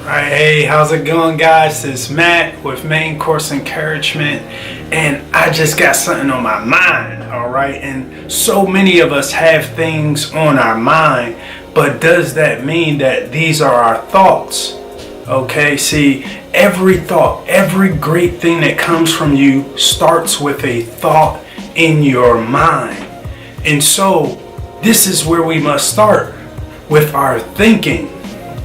Alright, hey, how's it going, guys? It's Matt with MainCourseEncouragement, and I just got something on my mind, alright? And so many of us have things on our mind, but does that mean that these are our thoughts? Okay, see, every thought, every great thing that comes from you starts with a thought in your mind. And so, this is where we must start, with our thinking.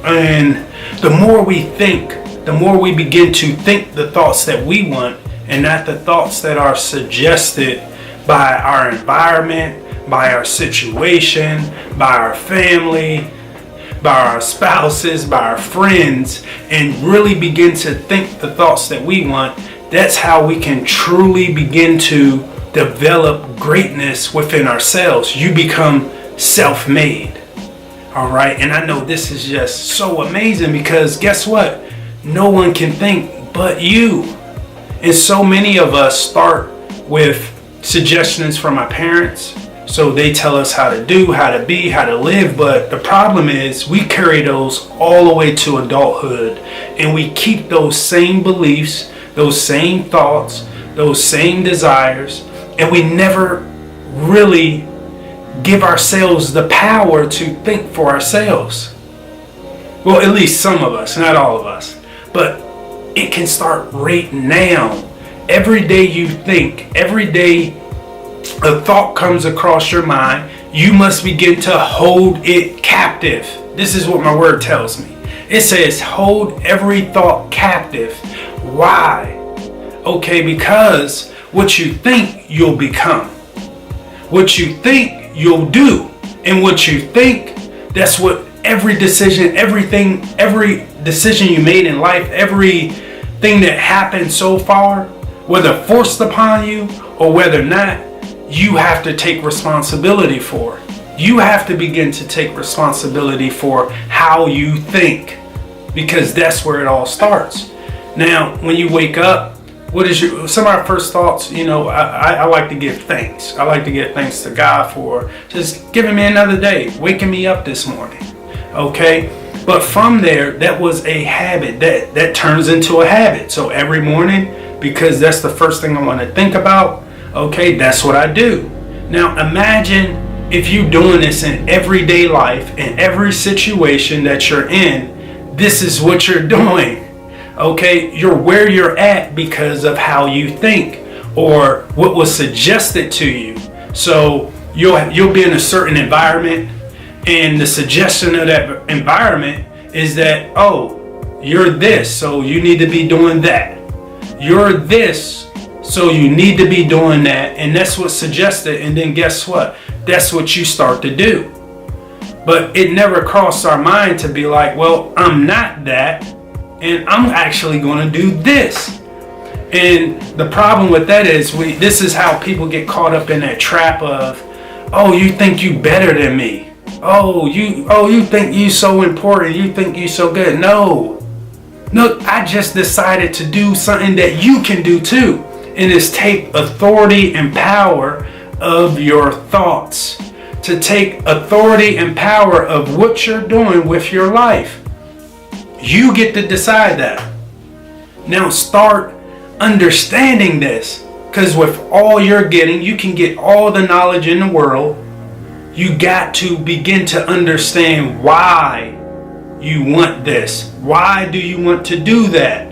And the more we think, the more we begin to think the thoughts that we want and not the thoughts that are suggested by our environment, by our situation, by our family, by our spouses, by our friends, and really begin to think the thoughts that we want. That's how we can truly begin to develop greatness within ourselves. You become self-made. All right, and I know this is just so amazing because guess what? No one can think but you. And so many of us start with suggestions from our parents. So they tell us how to do, how to be, how to live. But the problem is we carry those all the way to adulthood. And we keep those same beliefs, those same thoughts, those same desires. And we never really give ourselves the power to think for ourselves. Well, at least some of us, not all of us. But it can start right now. Every day you think, every day a thought comes across your mind, you must begin to hold it captive. This is what my word tells me. It says hold every thought captive. Why? Okay, because what you think, you'll become. What you think, you'll do. And what you think, that's what every decision you made in life, everything that happened so far, whether forced upon you or whether not, you have to take responsibility for. You have to begin to take responsibility for how you think, because that's where it all starts. Now, when you wake up, some of our first thoughts? I like to give thanks. I like to give thanks to God for just giving me another day, waking me up this morning. Okay? But from there, that was a habit. That turns into a habit. So every morning, because that's the first thing I want to think about, okay, that's what I do. Now imagine if you're doing this in everyday life, in every situation that you're in, this is what you're doing. Okay, you're where you're at because of how you think or what was suggested to you. So you'll be in a certain environment, and the suggestion of that environment is that, oh, you're this, so you need to be doing that. You're this, so you need to be doing that, and that's what's suggested. And then guess what? That's what you start to do. But it never crossed our mind to be like, well, I'm not that. And I'm actually going to do this. And the problem with that is this is how people get caught up in that trap of, oh, you think you better than me. Oh, you think you so important. You think you so good. No, I just decided to do something that you can do too. And it's take authority and power of your thoughts. To take authority and power of what you're doing with your life. You get to decide that. Now start understanding this. Because with all you're getting, you can get all the knowledge in the world. You got to begin to understand why you want this. Why do you want to do that?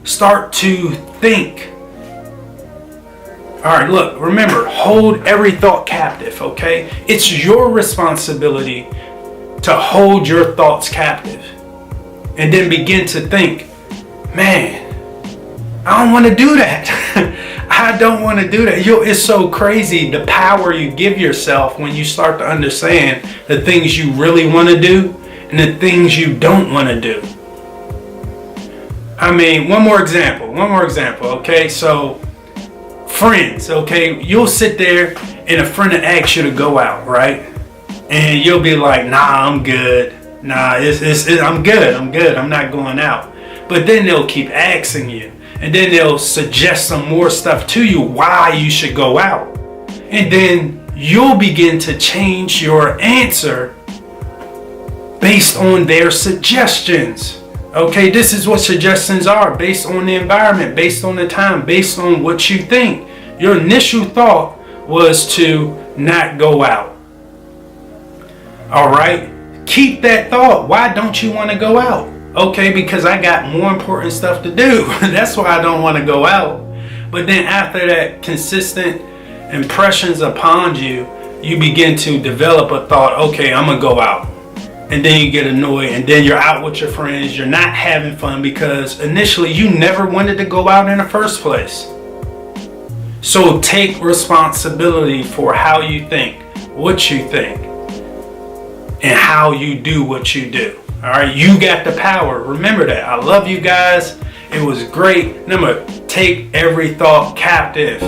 Start to think. Alright, look, remember, hold every thought captive, okay? It's your responsibility to hold your thoughts captive. And then begin to think, man, I don't want to do that. I don't want to do that. It's so crazy the power you give yourself when you start to understand the things you really want to do and the things you don't want to do. I mean, one more example, okay? So, friends, okay? You'll sit there and a friend will ask you to go out, right? And you'll be like, nah, I'm good. Nah, I'm good. I'm not going out. But then they'll keep asking you. And then they'll suggest some more stuff to you why you should go out. And then you'll begin to change your answer based on their suggestions. Okay, this is what suggestions are based on the environment, based on the time, based on what you think. Your initial thought was to not go out. All right, keep that thought. Why don't you want to go out? Okay, because I got more important stuff to do. That's why I don't want to go out. But then after that consistent impressions upon you, you begin to develop a thought, okay, I'm gonna go out. And then you get annoyed, and then you're out with your friends. You're not having fun because initially you never wanted to go out in the first place. So take responsibility for how you think, what you think, and how you do what you do. All right, you got the power. Remember that. I love you guys. It was great. Number, take every thought captive.